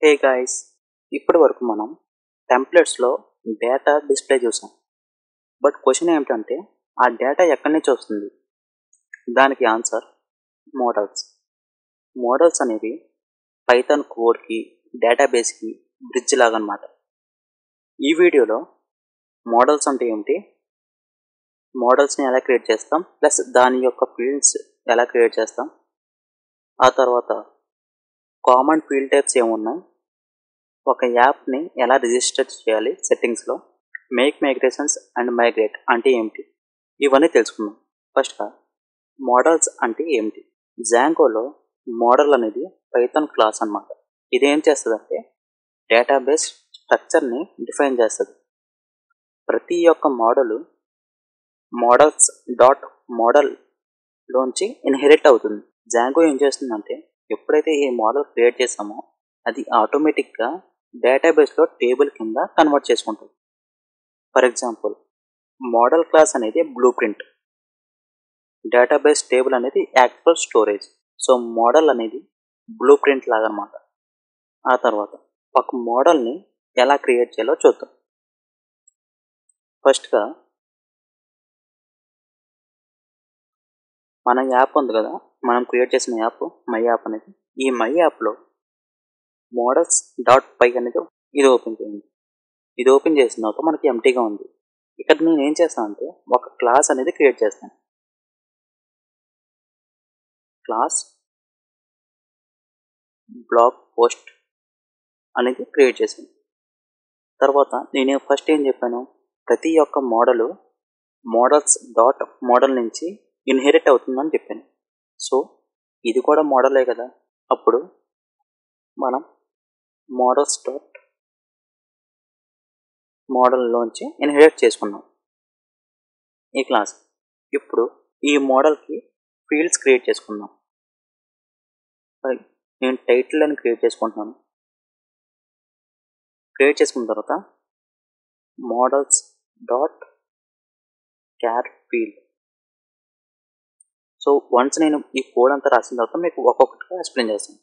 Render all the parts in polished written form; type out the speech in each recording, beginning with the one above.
Hey guys, ఇప్పటి వరకు మనం టెంప్లెట్స్లో డేటా డిస్ప్లే చూసాం. బట్ క్వశ్చన్ ఏమిటంటే ఆ డేటా ఎక్కడి నుంచి వస్తుంది? దానికి ఆన్సర్ మోడల్స్. మోడల్స్ అనేవి పైథాన్ కోడ్కి, డేటాబేస్కి బ్రిడ్జ్ లాగా అన్నమాట. ఈ వీడియోలో మోడల్స్ అంటే ఏమిటి, మోడల్స్ని ఎలా క్రియేట్ చేస్తాం, ప్లస్ దాని యొక్క ఫీల్డ్స్ ఎలా క్రియేట్ చేస్తాం, ఆ తర్వాత కామన్ ఫీల్డ్ టైప్స్ ఏమున్నాయి, ఒక యాప్ని ఎలా రిజిస్టర్ చేయాలి సెట్టింగ్స్లో, మేక్ మైగ్రేషన్స్ అండ్ మైగ్రేట్ అంటే ఏమిటి, ఇవన్నీ తెలుసుకుందాం. ఫస్ట్గా మోడల్స్ అంటే ఏమిటి? జాంగోలో మోడల్ అనేది పైథాన్ క్లాస్ అన్నమాట. ఇది ఏం చేస్తుందంటే డేటాబేస్ స్ట్రక్చర్ని డిఫైన్ చేస్తుంది. ప్రతి ఒక్క మోడల్స్ డాట్ మోడల్ లోంచి ఇన్హెరిట్ అవుతుంది. జాంగో ఏం చేస్తుందంటే ఎప్పుడైతే ఈ మోడల్ క్రియేట్ చేసామో అది ఆటోమేటిక్గా డేటాబేస్లో టేబుల్ కింద కన్వర్ట్ చేసుకుంటుంది. ఫర్ ఎగ్జాంపుల్, మోడల్ క్లాస్ అనేది బ్లూ ప్రింట్, డేటాబేస్ టేబుల్ అనేది యాక్చువల్ స్టోరేజ్. సో మోడల్ అనేది బ్లూ ప్రింట్ లాగా అన్నమాట. ఆ తర్వాత ఒక మోడల్ని ఎలా క్రియేట్ చేయాలో చూద్దాం. ఫస్ట్గా మన యాప్ ఉంది కదా, మనం క్రియేట్ చేసిన యాప్ మై యాప్ అనేది. ఈ మై యాప్లో మోడల్స్ డాట్ పై అనేది ఇది ఓపెన్ చేయండి. ఇది ఓపెన్ చేసిన తర్వాత మనకి ఎంటీగా ఉంది. ఇక్కడ నేను ఏం చేస్తాను అంటే ఒక క్లాస్ అనేది క్రియేట్ చేస్తాను. క్లాస్ బ్లాగ్ పోస్ట్ అనేది క్రియేట్ చేశాను. తర్వాత నేను ఫస్ట్ ఏం చెప్పాను, ప్రతి ఒక్క మోడల్స్ డాట్ మోడల్ నుంచి ఇన్హెరిట్ అవుతుందని చెప్పాను. సో ఇది కూడా మోడలే కదా. అప్పుడు మనం మోడల్స్ డాట్ మోడల్లోంచి ఇన్హెరిట్ చేసుకున్నాం ఈ క్లాస్. ఇప్పుడు ఈ మోడల్కి ఫీల్డ్స్ క్రియేట్ చేసుకుందాం. నేను టైటిల్ అని క్రియేట్ చేసుకుంటున్నాను. క్రియేట్ చేసుకున్న తర్వాత models dot char field. So once నేను ఈ కోడ్ అంతా రాసిన తర్వాత మీకు ఒక్కొక్కటిగా ఎక్స్ప్లెయిన్ చేస్తాను.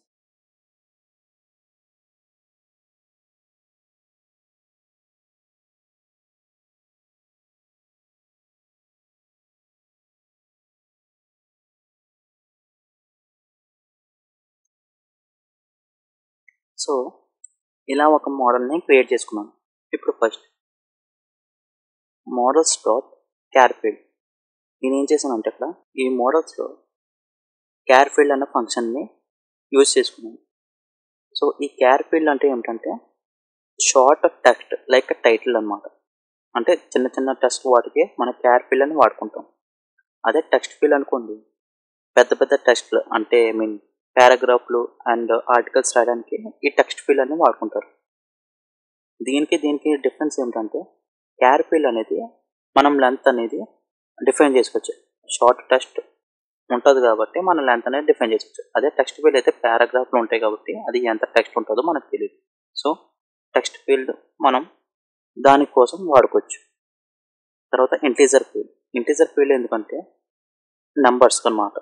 సో ఇలా ఒక మోడల్ని క్రియేట్ చేసుకున్నాను. ఇప్పుడు first models dot char field. నేను ఏం చేశానంటే ఇక్కడ ఈ మోడల్స్లో క్యార్ ఫీల్డ్ అన్న ఫంక్షన్ని యూజ్ చేసుకున్నాను. సో ఈ క్యార్ ఫీల్డ్ అంటే ఏమిటంటే షార్ట్ టెక్స్ట్ లైక్ టైటిల్ అన్నమాట. అంటే చిన్న చిన్న టెక్స్ట్ వాటికి మన క్యార్ ఫీల్డ్ అని వాడుకుంటాం. అదే టెక్స్ట్ ఫీల్డ్ అనుకోండి, పెద్ద పెద్ద టెక్స్ట్లు అంటే పారాగ్రాఫ్లు అండ్ ఆర్టికల్స్ రాయడానికి ఈ టెక్స్ట్ ఫీల్డ్ అని వాడుకుంటారు. దీనికి డిఫరెన్స్ ఏమిటంటే క్యార్ ఫీల్డ్ అనేది మనం లెంత్ అనేది డిఫైన్ చేసుకోవచ్చు. షార్ట్ టెక్స్ట్ ఉంటుంది కాబట్టి మనం లెంత్ అనేది డిఫైన్ చేసుకోవచ్చు. అదే టెక్స్ట్ ఫీల్డ్ అయితే పారాగ్రాఫ్లు ఉంటాయి కాబట్టి అది ఎంత టెక్స్ట్ ఉంటుందో మనకు తెలియదు. సో టెక్స్ట్ ఫీల్డ్ మనం దానికోసం వాడుకోవచ్చు. తర్వాత ఇంటీజర్ ఫీల్డ్ ఎందుకంటే నెంబర్స్ అన్నమాట.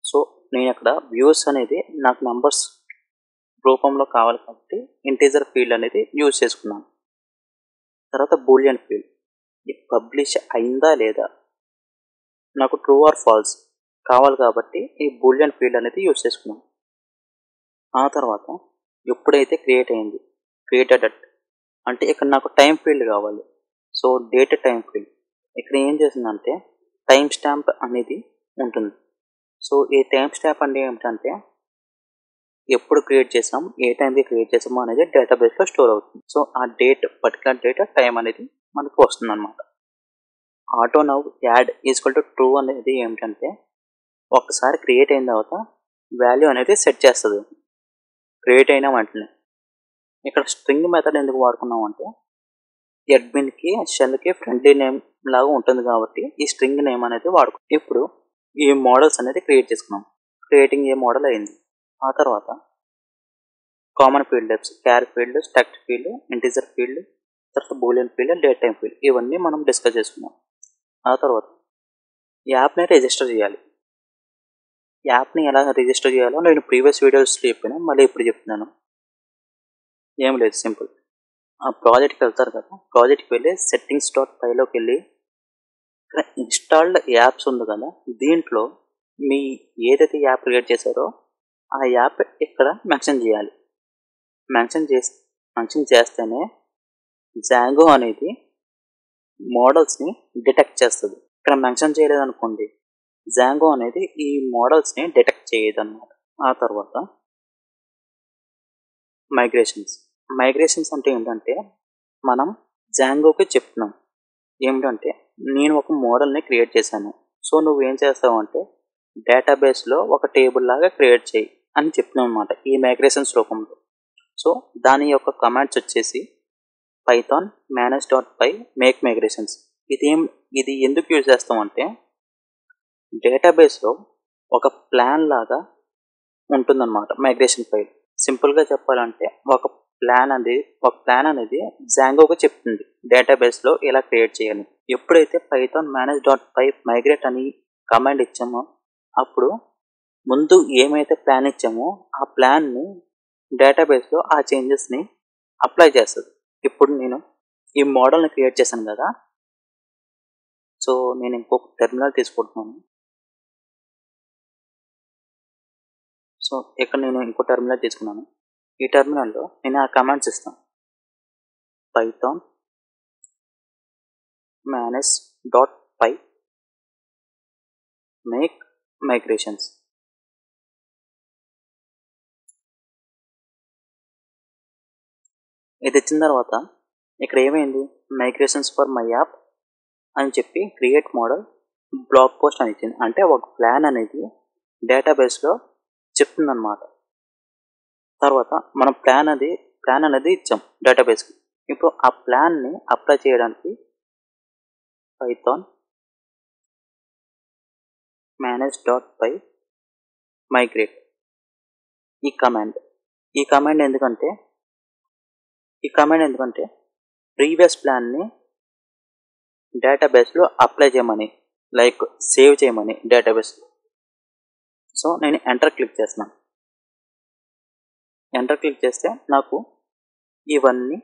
సో నేను ఇక్కడ వ్యూస్ అనేది నాకు నెంబర్స్ రూపంలో కావాలి కాబట్టి ఇంటీజర్ ఫీల్డ్ అనేది యూజ్ చేసుకున్నాను. తర్వాత బూలియన్ ఫీల్డ్, పబ్లిష్ అయిందా లేదా నాకు ట్రూ ఆర్ ఫాల్స్ కావాలి కాబట్టి ఈ బూలియన్ ఫీల్డ్ అనేది యూజ్ చేసుకున్నాను. ఆ తర్వాత ఎప్పుడైతే క్రియేటెడ్ అంటే ఇక్కడ నాకు టైం ఫీల్డ్ కావాలి. సో డేట్ టైం ఫీల్డ్ ఇక్కడ ఏం చేసిందంటే టైం స్టాంప్ అనేది ఉంటుంది. సో ఈ టైం స్టాంప్ అంటే ఏమిటంటే ఎప్పుడు క్రియేట్ చేసాం, ఏ టైంకి క్రియేట్ చేసామో అనేది డేటాబేస్లో స్టోర్ అవుతుంది. సో ఆ పర్టికులర్ డేట్ టైం అనేది మనకు వస్తుంది అనమాట. Auto now add equal to true అనేది ఏమిటంటే ఒక్కసారి క్రియేట్ అయిన తర్వాత వాల్యూ అనేది సెట్ చేస్తుంది క్రియేట్ అయిన వెంటనే. ఇక్కడ స్ట్రింగ్ మెథడ్ ఎందుకు వాడుకున్నాం అంటే అడ్మిన్కి షెల్కి ఫ్రెండ్లీ నేమ్ లాగా ఉంటుంది కాబట్టి ఈ స్ట్రింగ్ నేమ్ అనేది ఇప్పుడు ఈ మోడల్స్ అనేది క్రియేట్ చేసుకున్నాం. క్రియేటింగ్ ఏ మోడల్ అయింది. ఆ తర్వాత common field types char field, text field, integer field, తర్వాత boolean field, date time field ఇవన్నీ మనం డిస్కస్ చేసుకున్నాం. ఆ తర్వాత యాప్ని రిజిస్టర్ చేయాలి. యాప్ని ఎలా రిజిస్టర్ చేయాలో నేను ప్రీవియస్ వీడియోస్లో చెప్పాను, మళ్ళీ ఇప్పుడు చెప్తున్నాను. ఏం లేదు, సింపుల్. ఆ ప్రాజెక్ట్కి వెళ్తారు కదా, ప్రాజెక్ట్కి వెళ్ళి settings.pyలోకి వెళ్ళి ఇక్కడ ఇన్స్టాల్డ్ యాప్స్ ఉంది కదా, దీంట్లో మీ ఏదైతే యాప్ క్రియేట్ చేశారో ఆ యాప్ ఇక్కడ మెన్షన్ చేయాలి. మెన్షన్ చేస్తేనే జాంగో అనేది మోడల్స్ని డిటెక్ట్ చేస్తుంది. ఇక్కడ మెన్షన్ చేయలేదనుకోండి, జాంగో అనేది ఈ మోడల్స్ని డిటెక్ట్ చేయదు అన్నమాట. ఆ తర్వాత మైగ్రేషన్స్ అంటే ఏంటంటే, మనం జాంగోకి చెప్తున్నాం ఏమిటంటే, నేను ఒక మోడల్ని క్రియేట్ చేశాను, సో నువ్వేం చేస్తావు అంటే డేటాబేస్లో ఒక టేబుల్ లాగా క్రియేట్ చేయి అని చెప్తున్నాం అనమాట ఈ మైగ్రేషన్స్ రూపంలో. సో దాని యొక్క కమాండ్స్ వచ్చేసి పైథాన్ manage.py మేక్ మైగ్రేషన్స్. ఇది ఎందుకు యూజ్ చేస్తామంటే, డేటాబేస్లో ఒక ప్లాన్ లాగా ఉంటుందన్నమాట మైగ్రేషన్ ఫైల్. సింపుల్గా చెప్పాలంటే ఒక ప్లాన్ అనేది జాంగోగా చెప్తుంది డేటాబేస్లో ఎలా క్రియేట్ చేయాలి. ఎప్పుడైతే పైథాన్ manage.py మైగ్రేట్ అని కమాండ్ ఇచ్చామో, అప్పుడు ముందు ఏమైతే ప్లాన్ ఇచ్చామో ఆ ప్లాన్ని డేటాబేస్లో ఆ చేంజెస్ని అప్లై చేస్తుంది. ఇప్పుడు నేను ఈ మోడల్ని క్రియేట్ చేశాను కదా, సో నేను ఇంకొక టెర్మినల్ తీసుకుంటున్నాను. సో ఇక్కడ నేను ఇంకో టెర్మినల్ తీసుకున్నాను. ఈ టెర్మినల్లో నేను ఆ కమాండ్స్ ఇస్తాను. Python manage.py make migrations. ఇది ఇచ్చిన తర్వాత ఇక్కడ ఏమైంది, మైగ్రేషన్స్ ఫర్ మై యాప్ అని చెప్పి క్రియేట్ మోడల్ బ్లాగ్ పోస్ట్ అని ఇచ్చింది. అంటే ఒక ప్లాన్ అనేది డేటాబేస్లో చెప్తుందన్నమాట. తర్వాత మనం ప్లాన్ అనేది ఇచ్చాం డేటాబేస్కి. ఇప్పుడు ఆ ప్లాన్ని అప్లై చేయడానికి పైథాన్ manage.py మైగ్రేట్ ఈ కమాండ్ ఎందుకంటే ప్రీవియస్ ప్లాన్ని డేటాబేస్లో అప్లై చేయమని, లైక్ సేవ్ చేయమని డేటాబేస్లో. సో నేను ఎంటర్ క్లిక్ చేస్తున్నాను. ఎంటర్ క్లిక్ చేస్తే ఇవన్నీ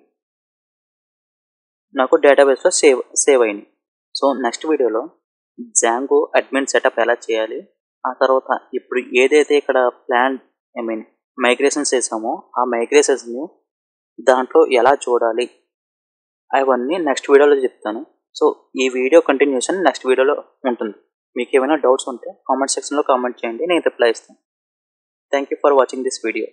నాకు డేటాబేస్లో సేవ్ అయినాయి. సో నెక్స్ట్ వీడియోలో జాంగో అడ్మిన్ సెటప్ ఎలా చేయాలి, ఆ తర్వాత ఇప్పుడు ఏదైతే ఇక్కడ మైగ్రేషన్స్ చేసామో ఆ మైగ్రేషన్స్ని దాంట్లో ఎలా చూడాలి అవన్నీ నెక్స్ట్ వీడియోలో చెప్తాను. సో ఈ వీడియో కంటిన్యూషన్ నెక్స్ట్ వీడియోలో ఉంటుంది. మీకు ఏమైనా డౌట్స్ ఉంటే కామెంట్ సెక్షన్లో కామెంట్ చేయండి, నేను రిప్లై ఇస్తాను. Thank you for watching this video.